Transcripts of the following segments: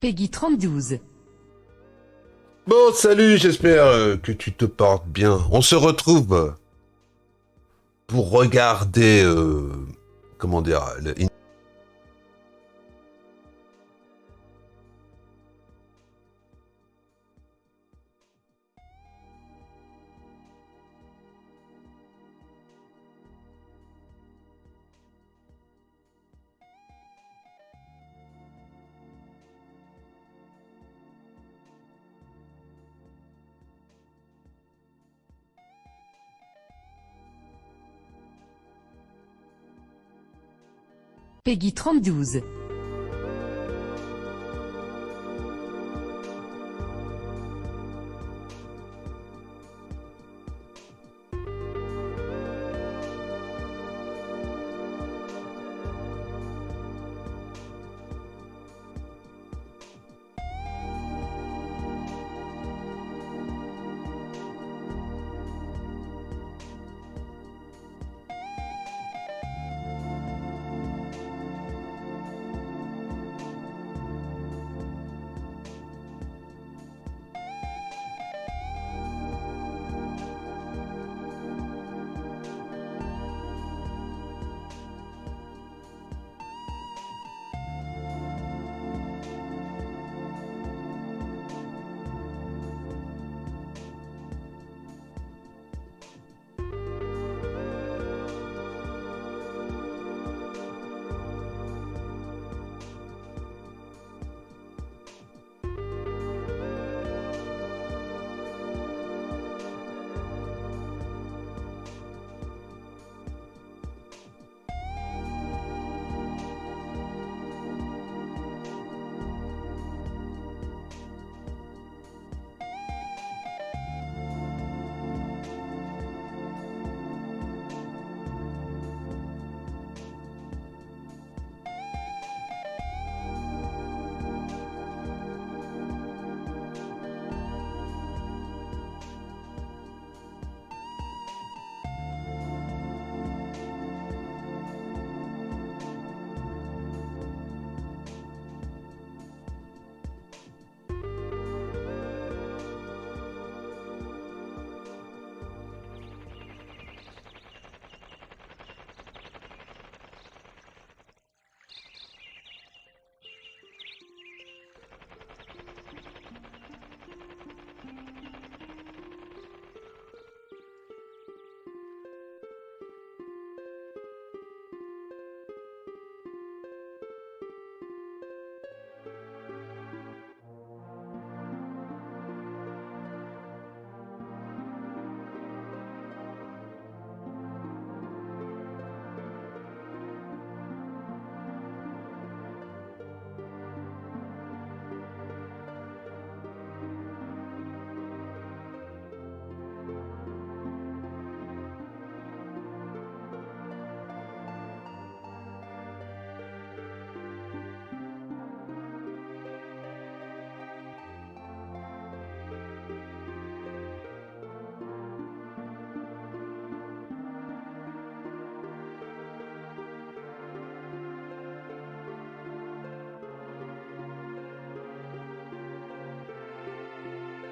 Peggy 32. Bon, salut, j'espère que tu te portes bien. On se retrouve pour regarder, comment dire, Peggy 32.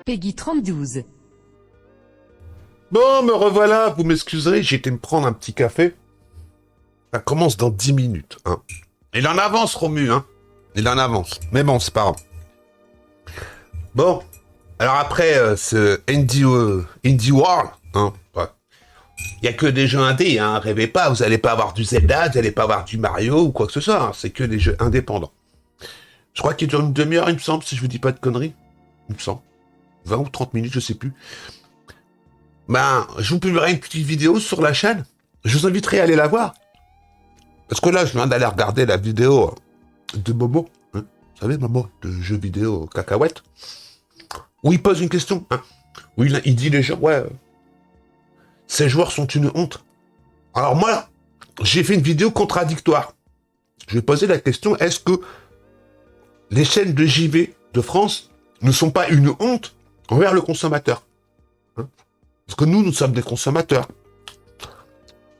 Peggy 32. Bon, me revoilà, vous m'excuserez, j'ai été me prendre un petit café. Ça commence dans 10 minutes, hein. Il en avance, Romu, hein. Il en avance. Mais bon, c'est pas grave. Bon, alors après ce Indie World, hein, ouais. Il n'y a que des jeux indés, hein, rêvez pas, vous n'allez pas avoir du Zelda, vous n'allez pas avoir du Mario ou quoi que ce soit, hein. C'est que des jeux indépendants. Je crois qu'il dure une demi-heure, il me semble, si je vous dis pas de conneries. Il me semble. 20 ou 30 minutes, je sais plus. Ben, je vous publierai une petite vidéo sur la chaîne. Je vous inviterai à aller la voir. Parce que là, je viens d'aller regarder la vidéo de Momo. Hein, vous savez, Momo, de jeux vidéo cacahuète. Où il pose une question. Hein, où il dit les gens, ouais, ces joueurs sont une honte. Alors moi, j'ai fait une vidéo contradictoire. Je vais poser la question, est-ce que les chaînes de JV de France ne sont pas une honte envers le consommateur, hein? Parce que nous sommes des consommateurs.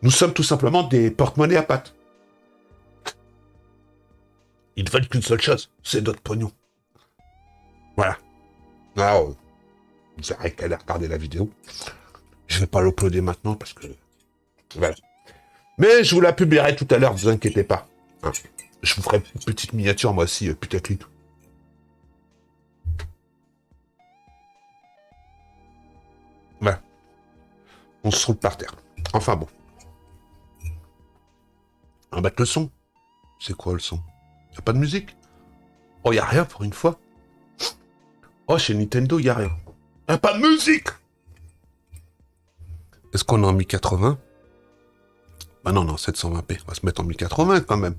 Nous sommes tout simplement des porte-monnaie à pattes. Ils ne veulent qu'une seule chose, c'est notre pognon. Ah, vous arrêtez qu'à aller regarder la vidéo. Je vais pas l'uploader maintenant parce que... Voilà. Mais je vous la publierai tout à l'heure, vous inquiétez pas. Hein. Je vous ferai une petite miniature, moi aussi, putaclic. Voilà. On se roule par terre. Enfin bon. On va mettre le son. C'est quoi le son? Y'a pas de musique? Oh, y a rien pour une fois. Oh, chez Nintendo, y a rien. Y'a pas de musique! Est-ce qu'on est en 1080? Bah non, non, 720p. On va se mettre en 1080 quand même.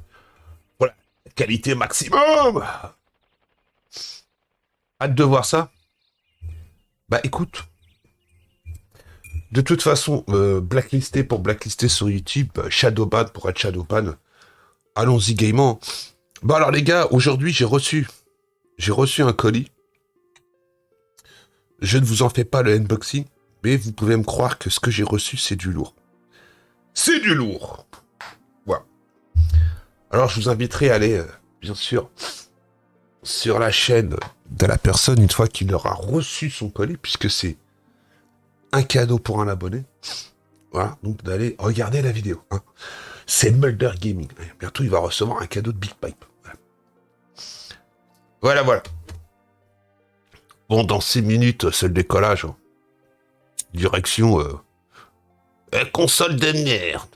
Voilà. Qualité maximum! Hâte de voir ça. Bah écoute. De toute façon, blacklisté pour blacklister sur YouTube, shadowban pour être shadowban. Allons-y gaiement. Bon alors les gars, aujourd'hui j'ai reçu un colis. Je ne vous en fais pas le unboxing, mais vous pouvez me croire que ce que j'ai reçu, c'est du lourd. C'est du lourd. Voilà. Alors je vous inviterai à aller, bien sûr, sur la chaîne de la personne une fois qu'il aura reçu son colis, puisque c'est un cadeau pour un abonné. Voilà, donc d'aller regarder la vidéo. Hein. C'est Mulder Gaming. Bientôt, il va recevoir un cadeau de Big Pipe. Voilà, voilà. Bon, dans 6 minutes, c'est le décollage. Hein. Direction... console de merde.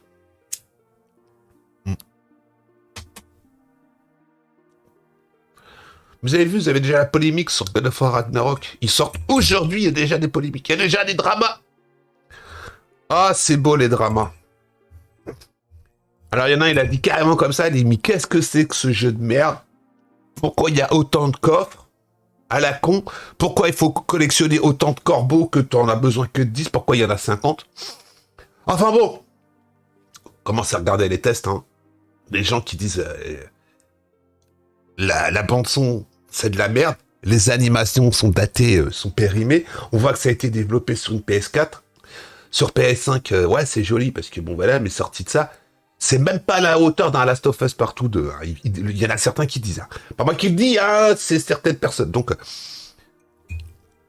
Vous avez vu, vous avez déjà la polémique sur God of War Ragnarok. Ils sortent aujourd'hui, il y a déjà des polémiques. Il y a déjà des dramas. Ah, c'est beau les dramas. Alors, il y en a, il a dit carrément comme ça, il a dit, mais qu'est-ce que c'est que ce jeu de merde? Pourquoi il y a autant de coffres? À la con. Pourquoi il faut collectionner autant de corbeaux que tu en as besoin que de 10? Pourquoi il y en a 50? Enfin bon. Commencez à regarder les tests, hein. Les gens qui disent, la bande-son, c'est de la merde. Les animations sont datées, sont périmées. On voit que ça a été développé sur une PS4. Sur PS5, ouais, c'est joli, parce que bon, voilà, mais sorti de ça, c'est même pas à la hauteur d'un Last of Us Partout 2. Hein. Il y en a certains qui disent. Hein. Pas moi qui le dis, hein, c'est certaines personnes. Donc,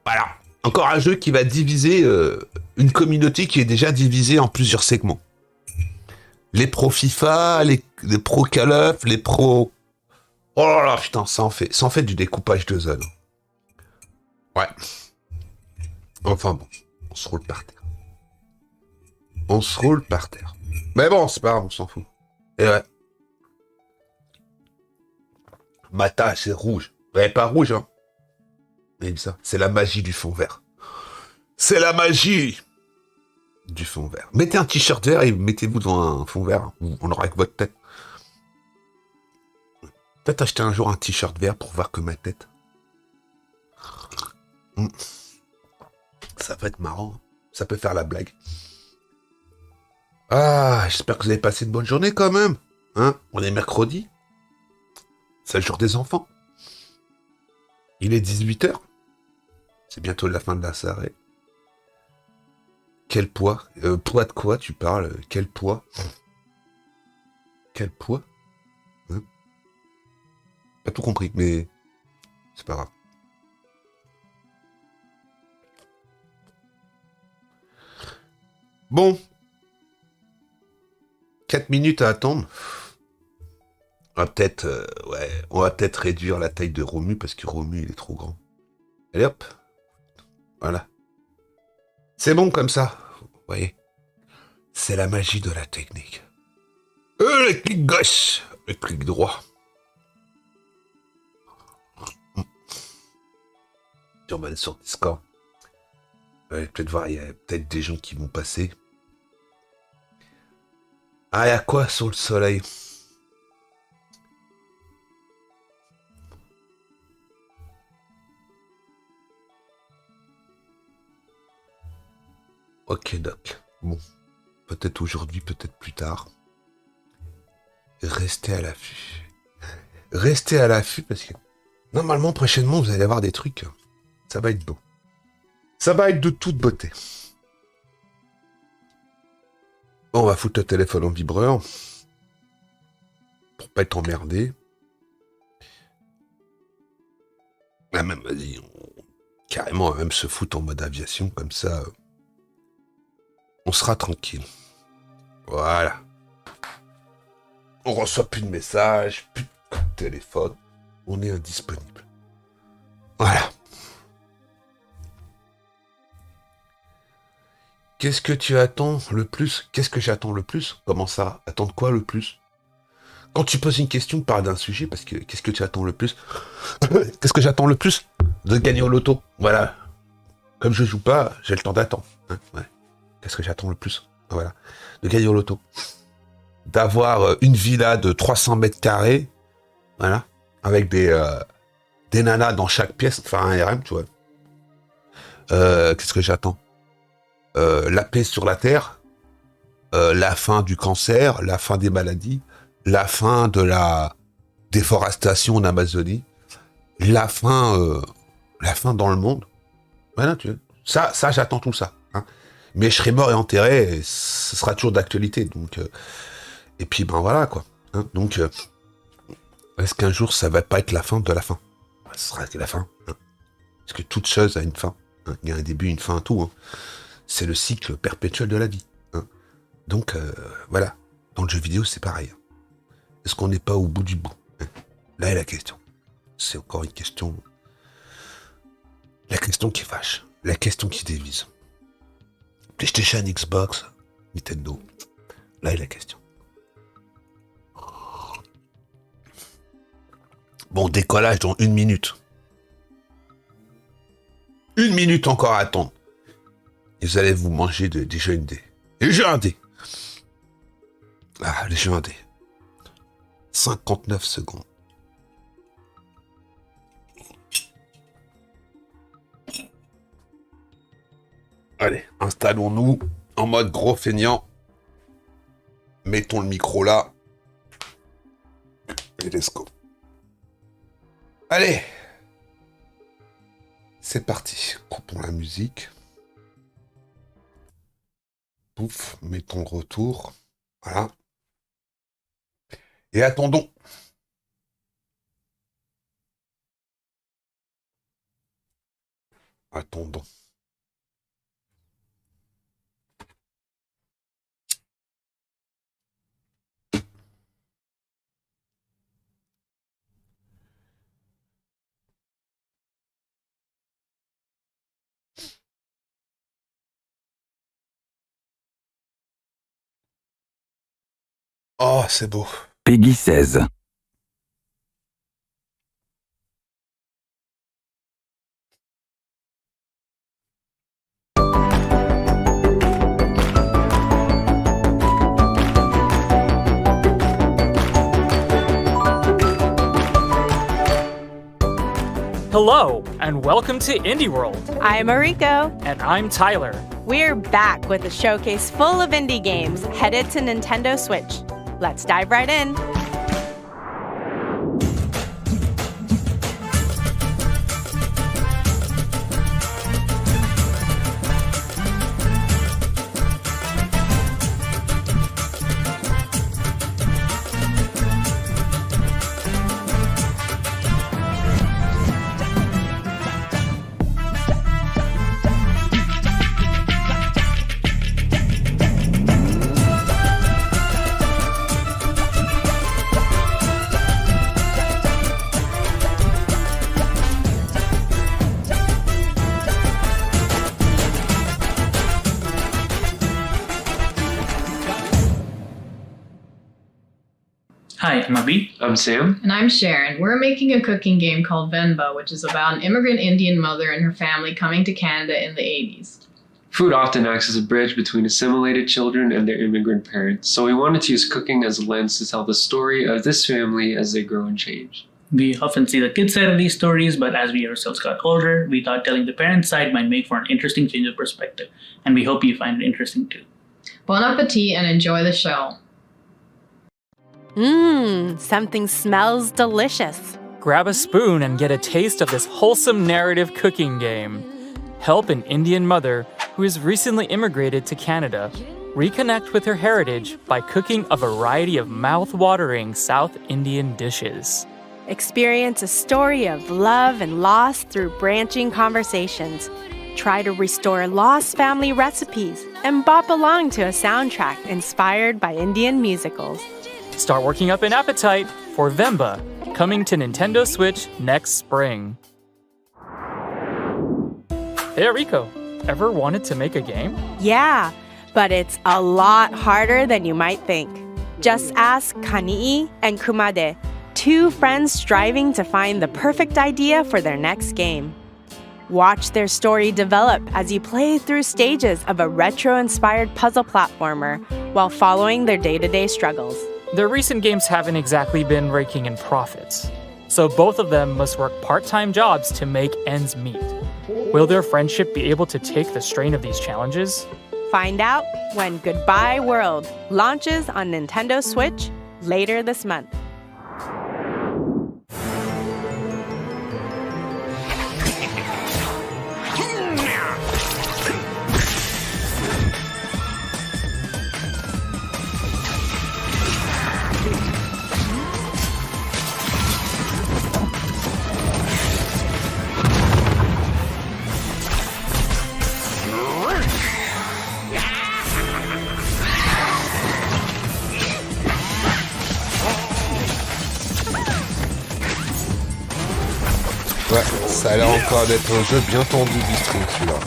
voilà. Encore un jeu qui va diviser une communauté qui est déjà divisée en plusieurs segments. Les pros FIFA, les pros Call of, les pros... Oh là là, putain, ça en fait du découpage de zones. Ouais. Enfin bon, on se roule par terre. On se roule par terre. Mais bon, c'est pas grave, on s'en fout. Et ouais. Mata, c'est rouge. Ouais, pas rouge, hein. Mais ça, c'est la magie du fond vert. C'est la magie du fond vert. Mettez un t-shirt vert et mettez-vous dans un fond vert. On aura avec votre tête. Peut-être acheter un jour un t-shirt vert pour voir que ma tête. Ça peut être marrant. Ça peut faire la blague. Ah, j'espère que vous avez passé une bonne journée quand même. Hein? On est mercredi. C'est le jour des enfants. Il est 18h. C'est bientôt la fin de la soirée. Quel poids? Poids de quoi tu parles? Quel poids? Quel poids? Hein? Pas tout compris, mais c'est pas grave. Bon. 4 minutes à attendre. On va peut-être on va peut-être réduire la taille de Romu parce que Romu il est trop grand. Allez hop. Voilà. C'est bon comme ça. Vous voyez. C'est la magie de la technique. Le clic gauche, le clic droit. On va aller sur Discord. Peut-être voir, il y a peut-être des gens qui vont passer. Ah, il y a quoi sur le soleil? Ok, doc. Bon. Peut-être aujourd'hui, peut-être plus tard. Restez à l'affût. Restez à l'affût parce que normalement, prochainement, vous allez avoir des trucs. Ça va être beau. Ça va être de toute beauté. Bon, on va foutre le téléphone en vibreur. Pour pas être emmerdé. Ah, même, vas-y. carrément même se foutre en mode aviation, comme ça, on sera tranquille. Voilà. On reçoit plus de messages, plus de téléphone. On est indisponible. Voilà. Qu'est-ce que tu attends le plus? Qu'est-ce que j'attends le plus? Comment ça? Attendre quoi le plus? Quand tu poses une question, parle d'un sujet, parce que qu'est-ce que tu attends le plus? Qu'est-ce que j'attends le plus? De gagner au loto. Voilà. Comme je joue pas, j'ai le temps d'attendre. Hein, ouais. Qu'est-ce que j'attends le plus? Voilà. De gagner au loto. D'avoir une villa de 300 mètres carrés. Voilà. Avec des nanas dans chaque pièce. Enfin, un RM, tu vois. Qu'est-ce que j'attends? La paix sur la terre. La fin du cancer. La fin des maladies. La fin de la déforestation en Amazonie. La fin dans le monde. Voilà, tu vois. Ça, j'attends tout ça. Hein. Mais je serai mort et enterré, et ce sera toujours d'actualité. Donc, et puis, ben voilà, quoi. Hein. Donc, est-ce qu'un jour, ça va pas être la fin de la fin? Ce sera la fin. Hein. Parce que toute chose a une fin. Hein. Il y a un début, une fin, tout. Hein. C'est le cycle perpétuel de la vie. Hein. Donc, voilà. Dans le jeu vidéo, c'est pareil. Hein. Est-ce qu'on n'est pas au bout du bout? Hein. Là est la question. C'est encore une question. La question qui fâche. La question qui divise. PlayStation, Xbox, Nintendo. Là est la question. Bon, décollage dans 1 minute. 1 minute encore à attendre. Et vous allez vous manger des jeux indés. Les jeux indés. Ah, les jeux indés. 59 secondes. Allez, installons-nous en mode gros feignant. Mettons le micro là. Et let's go. Allez. C'est parti. Coupons la musique. Pouf, mettons le retour. Voilà. Et attendons. Attendons. Oh, c'est beau. Peggy 16. Hello, and welcome to Indie World. I'm Mariko. And I'm Tyler. We're back with a showcase full of indie games headed to Nintendo Switch. Let's dive right in. Hi, I'm Abhi. I'm Sam. And I'm Sharon. We're making a cooking game called Venba, which is about an immigrant Indian mother and her family coming to Canada in the 80s. Food often acts as a bridge between assimilated children and their immigrant parents, so we wanted to use cooking as a lens to tell the story of this family as they grow and change. We often see the kids' side of these stories, but as we ourselves got older, we thought telling the parents' side might make for an interesting change of perspective, and we hope you find it interesting too. Bon appetit and enjoy the show. Something smells delicious. Grab a spoon and get a taste of this wholesome narrative cooking game. Help an Indian mother who has recently immigrated to Canada reconnect with her heritage by cooking a variety of mouth-watering South Indian dishes. Experience a story of love and loss through branching conversations. Try to restore lost family recipes and bop along to a soundtrack inspired by Indian musicals. Start working up an appetite for Venba, coming to Nintendo Switch next spring. Hey Rico, ever wanted to make a game? Yeah, but it's a lot harder than you might think. Just ask Kani'i and Kumade, two friends striving to find the perfect idea for their next game. Watch their story develop as you play through stages of a retro-inspired puzzle platformer while following their day-to-day struggles. Their recent games haven't exactly been raking in profits, so both of them must work part-time jobs to make ends meet. Will their friendship be able to take the strain of these challenges? Find out when Goodbye World launches on Nintendo Switch later this month. Ouais, ça a l'air encore d'être un jeu bien tendu du string, celui-là.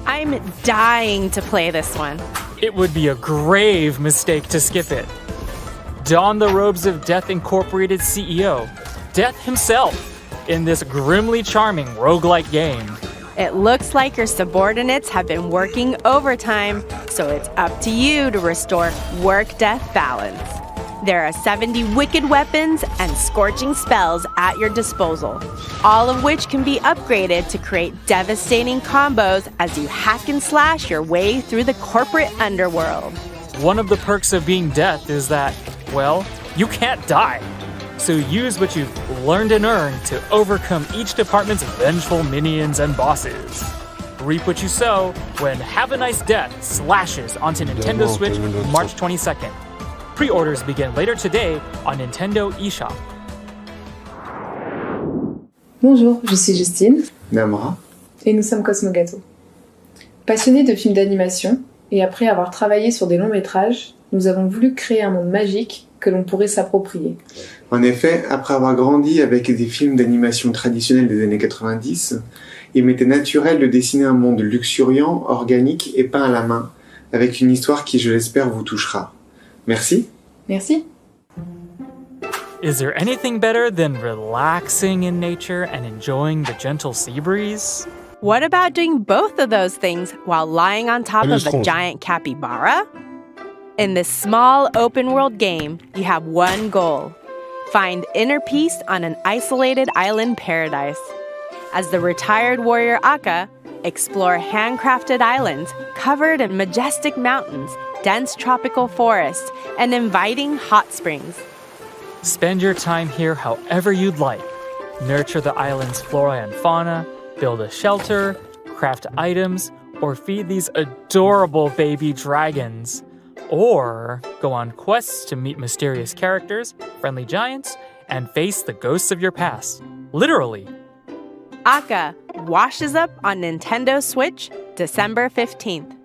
I'm dying to play this one. It would be a grave mistake to skip it. Don the robes of Death Incorporated CEO, Death himself, in this grimly charming roguelike game. It looks like your subordinates have been working overtime, so it's up to you to restore work-death balance. There are 70 wicked weapons and scorching spells at your disposal, all of which can be upgraded to create devastating combos as you hack and slash your way through the corporate underworld. One of the perks of being Death is that, well, you can't die. So use what you've learned and earned to overcome each department's vengeful minions and bosses. Reap what you sow when Have a Nice Death slashes onto Nintendo Switch March 22nd. Pre-orders begin later today on Nintendo eShop. Bonjour, je suis Justine. Namra. Et nous sommes Cosmo Gâteau. Passionnés de films d'animation, et après avoir travaillé sur des longs métrages, nous avons voulu créer un monde magique que l'on pourrait s'approprier. En effet, après avoir grandi avec des films d'animation traditionnels des années 90, il m'était naturel de dessiner un monde luxuriant, organique et peint à la main, avec une histoire qui, je l'espère, vous touchera. Merci. Merci. Is there anything better than relaxing in nature and enjoying the gentle sea breeze? What about doing both of those things while lying on top of a giant capybara? In this small open-world game, you have one goal. Find inner peace on an isolated island paradise. As the retired warrior Akka, explore handcrafted islands covered in majestic mountains, dense tropical forests, and inviting hot springs. Spend your time here however you'd like. Nurture the island's flora and fauna, build a shelter, craft items, or feed these adorable baby dragons. Or go on quests to meet mysterious characters, friendly giants, and face the ghosts of your past. Literally. Akka washes up on Nintendo Switch December 15th.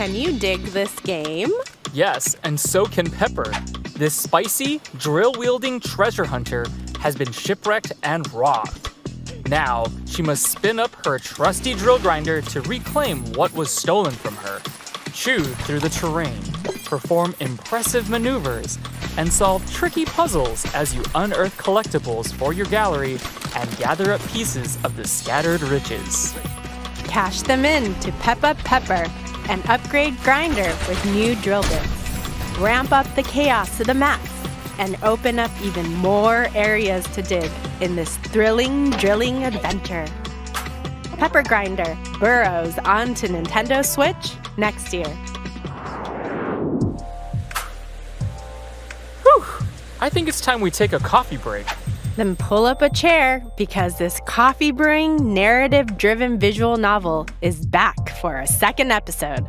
Can you dig this game? Yes, and so can Pepper. This spicy, drill-wielding treasure hunter has been shipwrecked and robbed. Now, she must spin up her trusty drill grinder to reclaim what was stolen from her, chew through the terrain, perform impressive maneuvers, and solve tricky puzzles as you unearth collectibles for your gallery and gather up pieces of the scattered riches. Cash them in to pep up Pepper and upgrade Grinder with new drill bits. Ramp up the chaos to the max and open up even more areas to dig in this thrilling drilling adventure. Pepper Grinder burrows onto Nintendo Switch next year. Whew! I think it's time we take a coffee break. Then pull up a chair because this coffee brewing, narrative-driven visual novel is back for a second episode.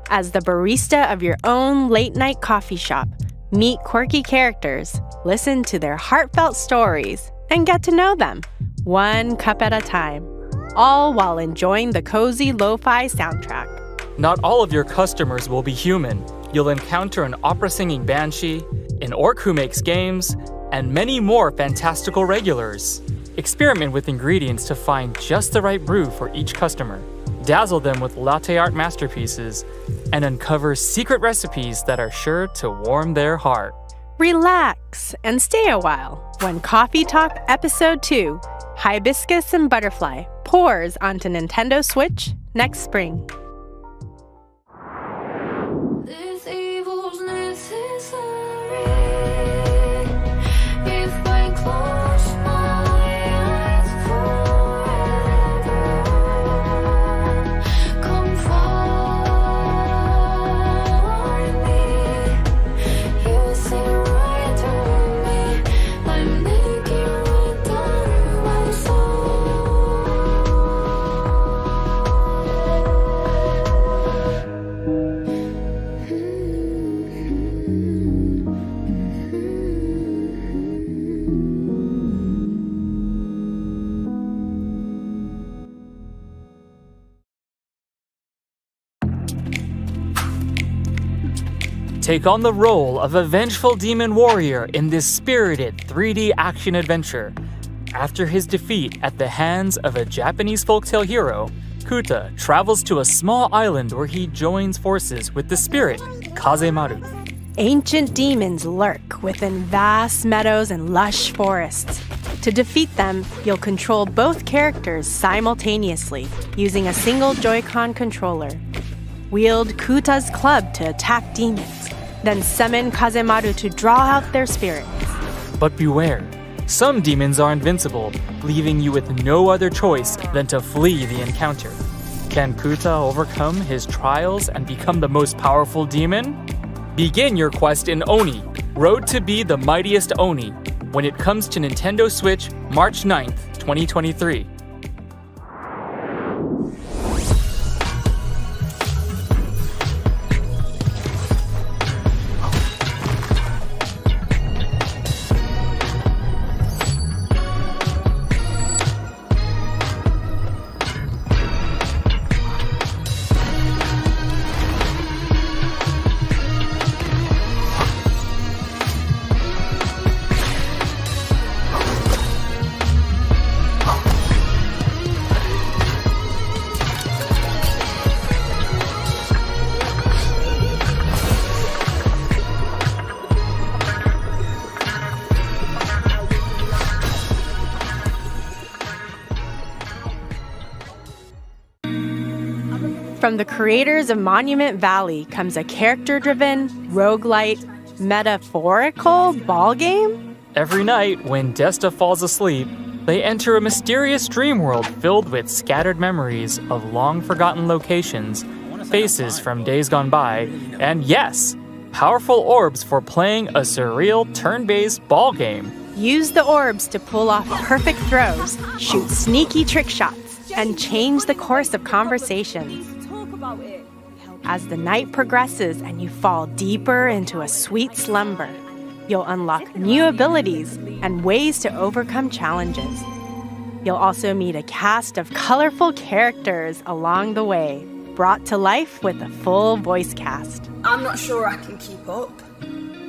As the barista of your own late-night coffee shop, meet quirky characters, listen to their heartfelt stories, and get to know them, one cup at a time, all while enjoying the cozy lo-fi soundtrack. Not all of your customers will be human. You'll encounter an opera-singing banshee, an orc who makes games, and many more fantastical regulars. Experiment with ingredients to find just the right brew for each customer. Dazzle them with latte art masterpieces, and uncover secret recipes that are sure to warm their heart. Relax and stay a while when Coffee Talk Episode 2, Hibiscus and Butterfly, pours onto Nintendo Switch next spring. This evil's necessary. If I close my eyes forever, come find me. You see right through me. I'm naked right down my Take on the role of a vengeful demon warrior in this spirited 3D action adventure. After his defeat at the hands of a Japanese folktale hero, Kuta travels to a small island where he joins forces with the spirit Kazemaru. Ancient demons lurk within vast meadows and lush forests. To defeat them, you'll control both characters simultaneously using a single Joy-Con controller. Wield Kuta's club to attack demons, then summon Kazemaru to draw out their spirits. But beware, some demons are invincible, leaving you with no other choice than to flee the encounter. Can Kuta overcome his trials and become the most powerful demon? Begin your quest in Oni, Road to be the mightiest Oni, when it comes to Nintendo Switch March 9th, 2023. From the creators of Monument Valley comes a character-driven, roguelite, metaphorical ball game? Every night, when Desta falls asleep, they enter a mysterious dream world filled with scattered memories of long-forgotten locations, faces from days gone by, and yes, powerful orbs for playing a surreal turn-based ball game. Use the orbs to pull off perfect throws, shoot sneaky trick shots, and change the course of conversations. As the night progresses and you fall deeper into a sweet slumber, you'll unlock new abilities and ways to overcome challenges. You'll also meet a cast of colorful characters along the way, brought to life with a full voice cast. I'm not sure I can keep up.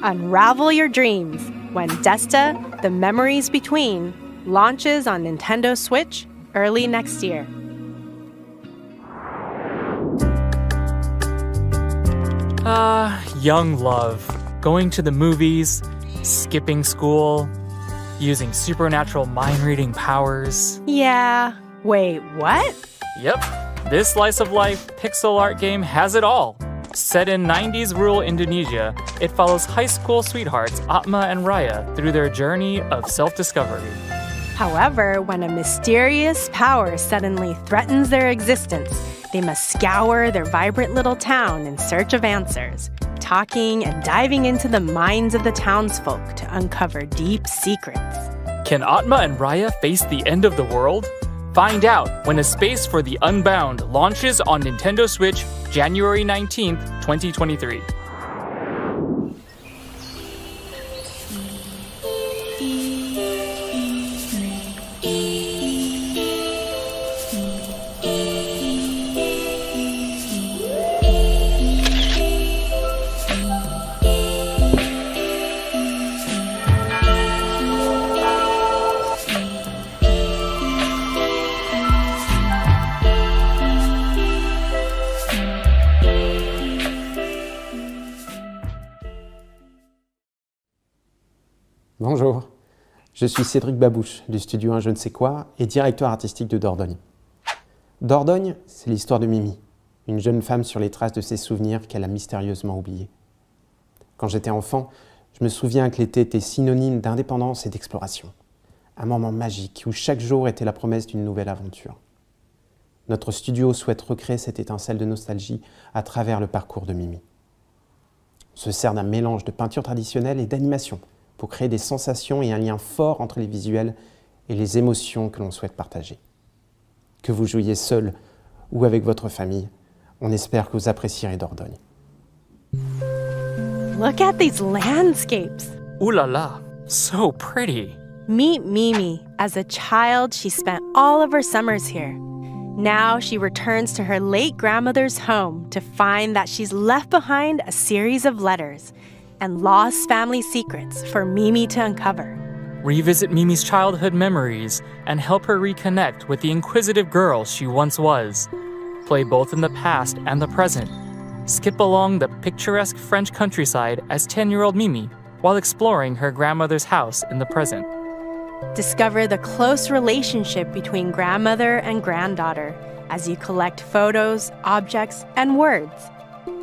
Unravel your dreams when Desta, The Memories Between, launches on Nintendo Switch early next year. Young love. Going to the movies, skipping school, using supernatural mind-reading powers. Yeah. Wait, what? Yep. This slice of life pixel art game has it all. Set in 90s rural Indonesia, it follows high school sweethearts Atma and Raya through their journey of self-discovery. However, when a mysterious power suddenly threatens their existence, they must scour their vibrant little town in search of answers, talking and diving into the minds of the townsfolk to uncover deep secrets. Can Atma and Raya face the end of the world? Find out when A Space for the Unbound launches on Nintendo Switch January 19th, 2023. Bonjour, je suis Cédric Babouche du studio Un je ne sais quoi et directeur artistique de Dordogne. Dordogne, c'est l'histoire de Mimi, une jeune femme sur les traces de ses souvenirs qu'elle a mystérieusement oubliés. Quand j'étais enfant, je me souviens que l'été était synonyme d'indépendance et d'exploration. Un moment magique où chaque jour était la promesse d'une nouvelle aventure. Notre studio souhaite recréer cette étincelle de nostalgie à travers le parcours de Mimi. On se sert d'un mélange de peinture traditionnelle et d'animation pour créer des sensations et un lien fort entre les visuels et les émotions que l'on souhaite partager. Que vous jouiez seul ou avec votre famille, on espère que vous apprécierez Dordogne. Look at these landscapes. Ooh la la, so pretty. Meet Mimi. As a child, she spent all of her summers here. Now she returns to her late grandmother's home to find that she's left behind a series of letters and lost family secrets for Mimi to uncover. Revisit Mimi's childhood memories and help her reconnect with the inquisitive girl she once was. Play both in the past and the present. Skip along the picturesque French countryside as 10-year-old Mimi while exploring her grandmother's house in the present. Discover the close relationship between grandmother and granddaughter as you collect photos, objects, and words.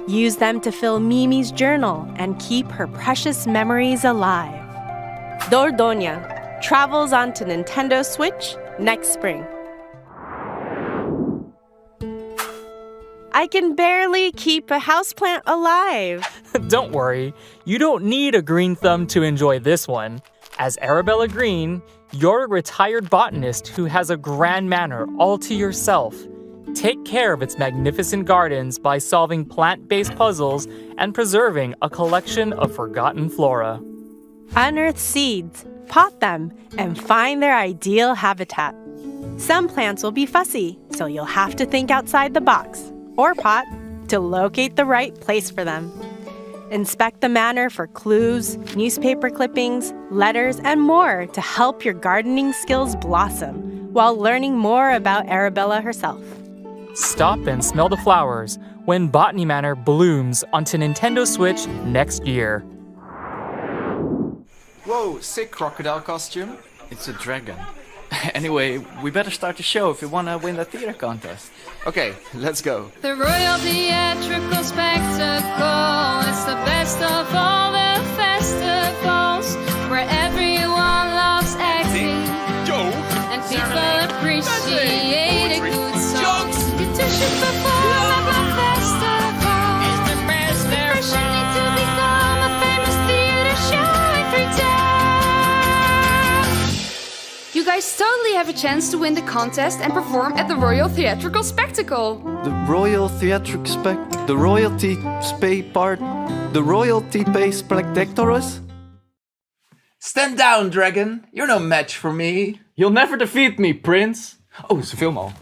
Use them to fill Mimi's journal and keep her precious memories alive. Dordogne travels onto Nintendo Switch next spring. I can barely keep a houseplant alive. Don't worry, you don't need a green thumb to enjoy this one. As Arabella Green, you're a retired botanist who has a grand manor all to yourself. Take care of its magnificent gardens by solving plant-based puzzles and preserving a collection of forgotten flora. Unearth seeds, pot them, and find their ideal habitat. Some plants will be fussy, so you'll have to think outside the box, or pot, to locate the right place for them. Inspect the manor for clues, newspaper clippings, letters, and more to help your gardening skills blossom while learning more about Arabella herself. Stop and smell the flowers when Botany Manor blooms onto Nintendo Switch next year. Whoa, sick crocodile costume. It's a dragon. Anyway, we better start the show if we want to win the theater contest. Okay, let's go. The Royal Theatrical Spectacle is the best of all the festivals, where everyone loves acting and people appreciate a good song. You should perform at the festival. It's the best passionné to become a famous theater show every time. You guys totally have a chance to win the contest and perform at the Royal Theatrical Spectacle. The Royal Theatrical the Royalty Pay Spectaculars? Stand down, dragon. You're no match for me. You'll never defeat me, Prince. Oh, ze film al.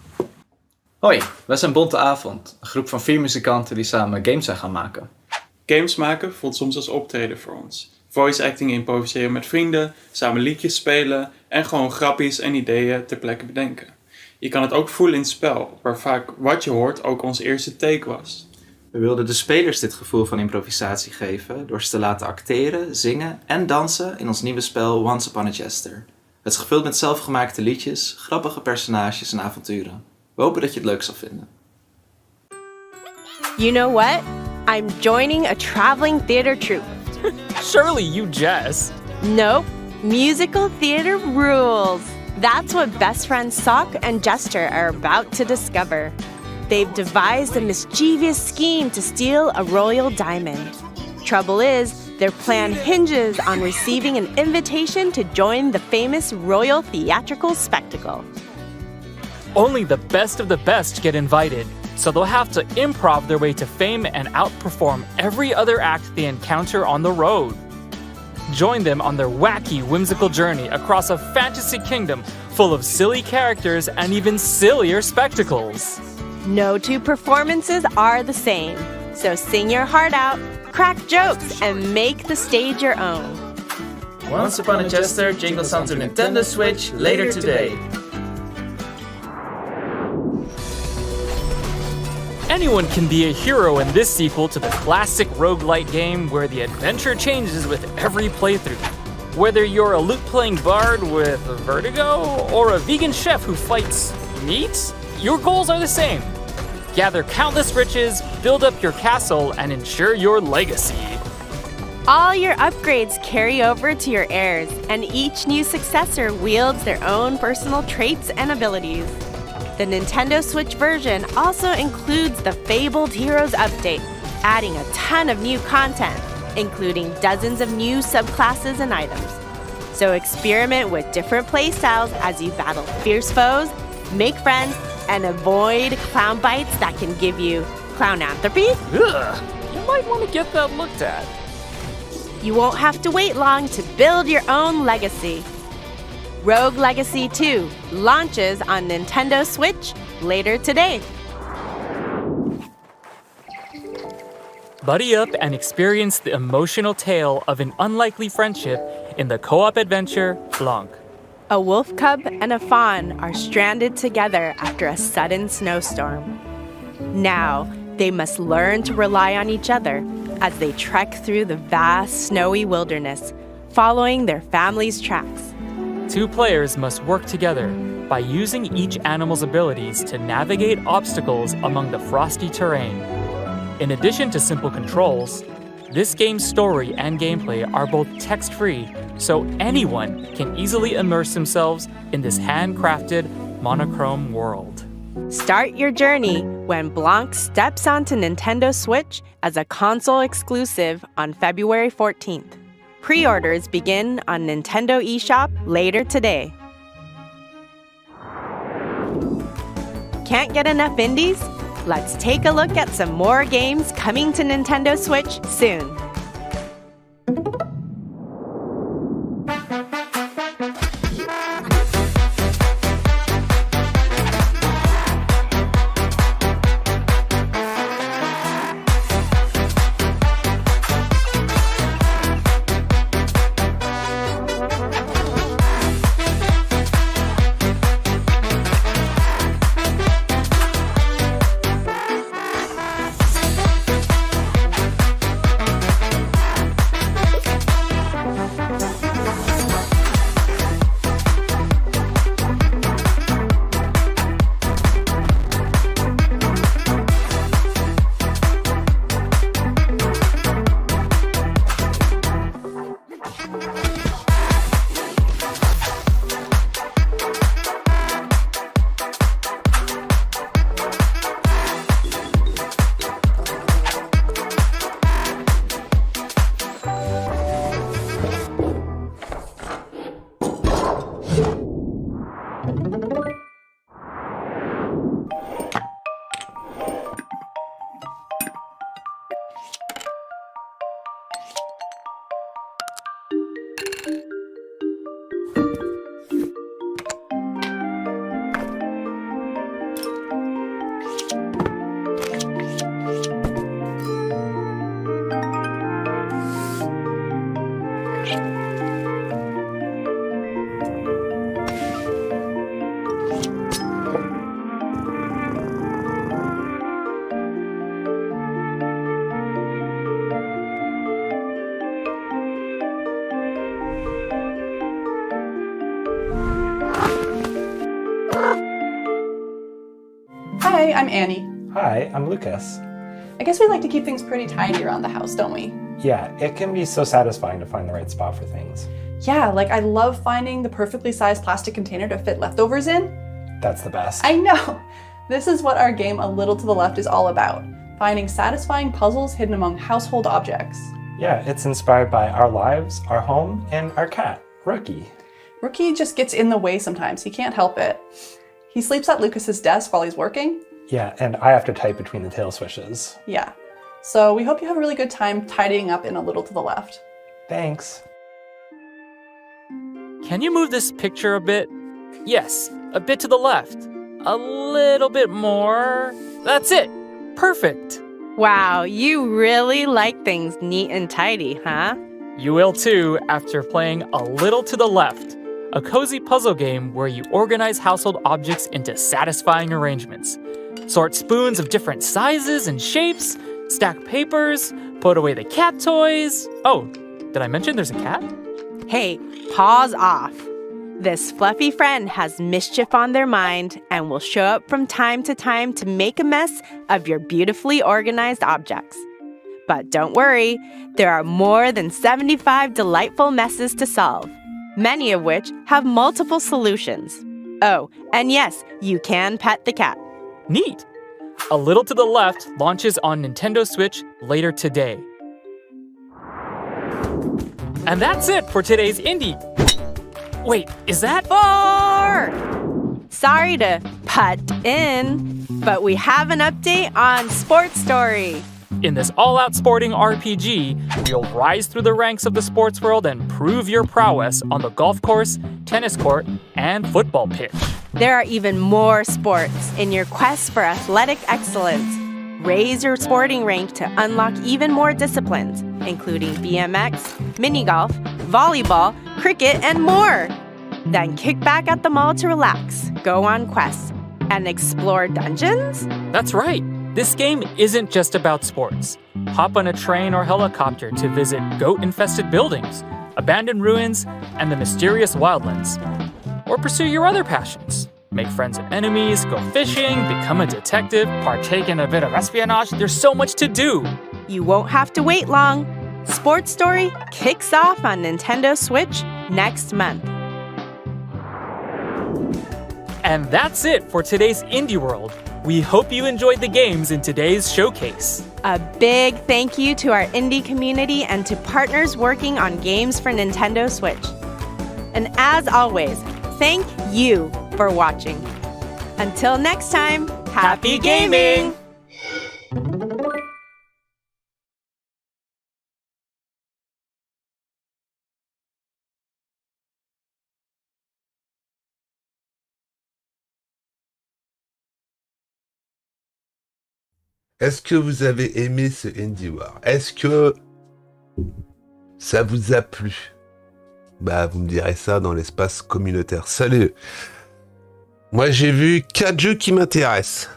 Hoi, wij zijn Bonte Avond, een groep van 4 muzikanten die samen games zijn gaan maken. Games maken voelt soms als optreden voor ons. Voice acting improviseren met vrienden, samen liedjes spelen en gewoon grappies en ideeën ter plekke bedenken. Je kan het ook voelen in het spel, waar vaak wat je hoort ook ons eerste take was. We wilden de spelers dit gevoel van improvisatie geven door ze te laten acteren, zingen en dansen in ons nieuwe spel Once Upon a Jester. Het is gevuld met zelfgemaakte liedjes, grappige personages en avonturen. We hopen dat je het leuk zal vinden. You know what? I'm joining a traveling theater troupe. Surely you jest. Nope. Musical theater rules. That's what best friends Sock and Jester are about to discover. They've devised a mischievous scheme to steal a royal diamond. Trouble is, their plan hinges on receiving an invitation to join the famous royal theatrical spectacle. Only the best of the best get invited, so they'll have to improv their way to fame and outperform every other act they encounter on the road. Join them on their wacky, whimsical journey across a fantasy kingdom full of silly characters and even sillier spectacles. No two performances are the same, so sing your heart out, crack jokes, and make the stage your own. Once Upon a Jester jingles onto Nintendo Switch later today. Anyone can be a hero in this sequel to the classic roguelite game where the adventure changes with every playthrough. Whether you're a lute-playing bard with vertigo or a vegan chef who fights meat, your goals are the same. Gather countless riches, build up your castle, and ensure your legacy. All your upgrades carry over to your heirs, and each new successor wields their own personal traits and abilities. The Nintendo Switch version also includes the Fabled Heroes update, adding a ton of new content, including dozens of new subclasses and items. So experiment with different playstyles as you battle fierce foes, make friends, and avoid clown bites that can give you clownanthropy. Ugh, you might want to get that looked at. You won't have to wait long to build your own legacy. Rogue Legacy 2 launches on Nintendo Switch later today. Buddy up and experience the emotional tale of an unlikely friendship in the co-op adventure Blanc. A wolf cub and a fawn are stranded together after a sudden snowstorm. Now, they must learn to rely on each other as they trek through the vast snowy wilderness, following their family's tracks. 2 players must work together by using each animal's abilities to navigate obstacles among the frosty terrain. In addition to simple controls, this game's story and gameplay are both text-free, so anyone can easily immerse themselves in this handcrafted, monochrome world. Start your journey when Blanc steps onto Nintendo Switch as a console exclusive on February 14th. Pre-orders begin on Nintendo eShop later today. Can't get enough indies? Let's take a look at some more games coming to Nintendo Switch soon. Hi, I'm Annie. Hi, I'm Lucas. I guess we like to keep things pretty tidy around the house, don't we? Yeah, it can be so satisfying to find the right spot for things. Yeah, like I love finding the perfectly sized plastic container to fit leftovers in. That's the best. I know! This is what our game A Little to the Left is all about. Finding satisfying puzzles hidden among household objects. Yeah, it's inspired by our lives, our home, and our cat, Rookie. Rookie just gets in the way sometimes. He can't help it. He sleeps at Lucas's desk while he's working. Yeah, and I have to type between the tail swishes. Yeah. So we hope you have a really good time tidying up in A Little to the Left. Thanks. Can you move this picture a bit? Yes, a bit to the left. A little bit more. That's it. Perfect. Wow, you really like things neat and tidy, huh? You will too after playing A Little to the Left, a cozy puzzle game where you organize household objects into satisfying arrangements. Sort spoons of different sizes and shapes, stack papers, put away the cat toys. Oh, did I mention there's a cat? Hey, pause off. This fluffy friend has mischief on their mind and will show up from time to time to make a mess of your beautifully organized objects. But don't worry, there are more than 75 delightful messes to solve, many of which have multiple solutions. Oh, and yes, you can pet the cat. Neat. A Little to the Left launches on Nintendo Switch later today. And that's it for today's Indie. Wait, is that 4? Sorry to butt in, but we have an update on Sports Story. In this all-out sporting RPG, you'll rise through the ranks of the sports world and prove your prowess on the golf course, tennis court, and football pitch. There are even more sports in your quest for athletic excellence. Raise your sporting rank to unlock even more disciplines, including BMX, mini golf, volleyball, cricket, and more. Then kick back at the mall to relax, go on quests, and explore dungeons? That's right. This game isn't just about sports. Hop on a train or helicopter to visit goat-infested buildings, abandoned ruins, and the mysterious wildlands. Or pursue your other passions. Make friends and enemies, go fishing, become a detective, partake in a bit of espionage. There's so much to do. You won't have to wait long. Sports Story kicks off on Nintendo Switch next month. And that's it for today's Indie World. We hope you enjoyed the games in today's showcase. A big thank you to our indie community and to partners working on games for Nintendo Switch. And as always, thank you for watching. Until next time, happy gaming! Est-ce que vous avez aimé ce Indie War? Est-ce que ça vous a plu? Bah, vous me direz ça dans l'espace communautaire. Salut! Moi, j'ai vu 4 jeux qui m'intéressent.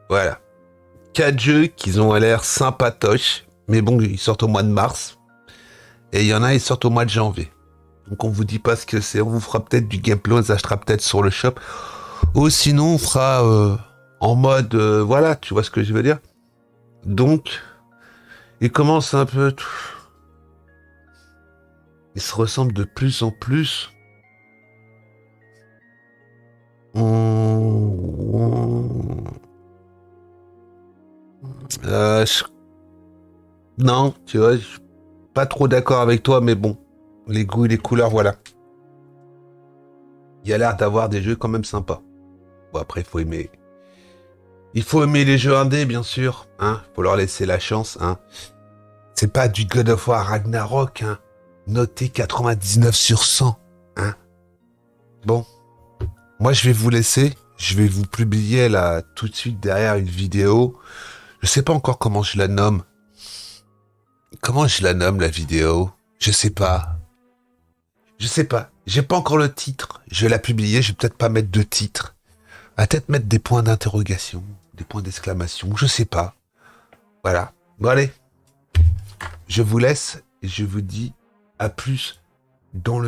Voilà. 4 jeux qui ont l'air sympatoches. Mais bon, ils sortent au mois de mars. Et il y en a, ils sortent au mois de janvier. Donc, on vous dit pas ce que c'est. On vous fera peut-être du gameplay, on les achètera peut-être sur le shop. Ou sinon, on fera en mode... voilà, tu vois ce que je veux dire? Donc, ils commencent un peu... Ils se ressemblent de plus en plus. Non, tu vois, je suis pas trop d'accord avec toi, mais bon, les goûts et les couleurs, voilà. Il y a l'air d'avoir des jeux quand même sympas. Bon, après, il faut aimer les jeux indés, bien sûr, hein. Faut leur laisser la chance, hein. C'est pas du God of War Ragnarok, hein. Noté 99 sur 100, hein. Bon. Moi, je vais vous laisser. Je vais vous publier là tout de suite derrière une vidéo. Je sais pas encore comment je la nomme. Comment je la nomme, la vidéo? Je sais pas. J'ai pas encore le titre. Je vais la publier. Je vais peut-être pas mettre de titre. À peut-être mettre des points d'interrogation, des points d'exclamation. Je sais pas. Voilà. Bon, allez. Je vous laisse et je vous dis à plus dans le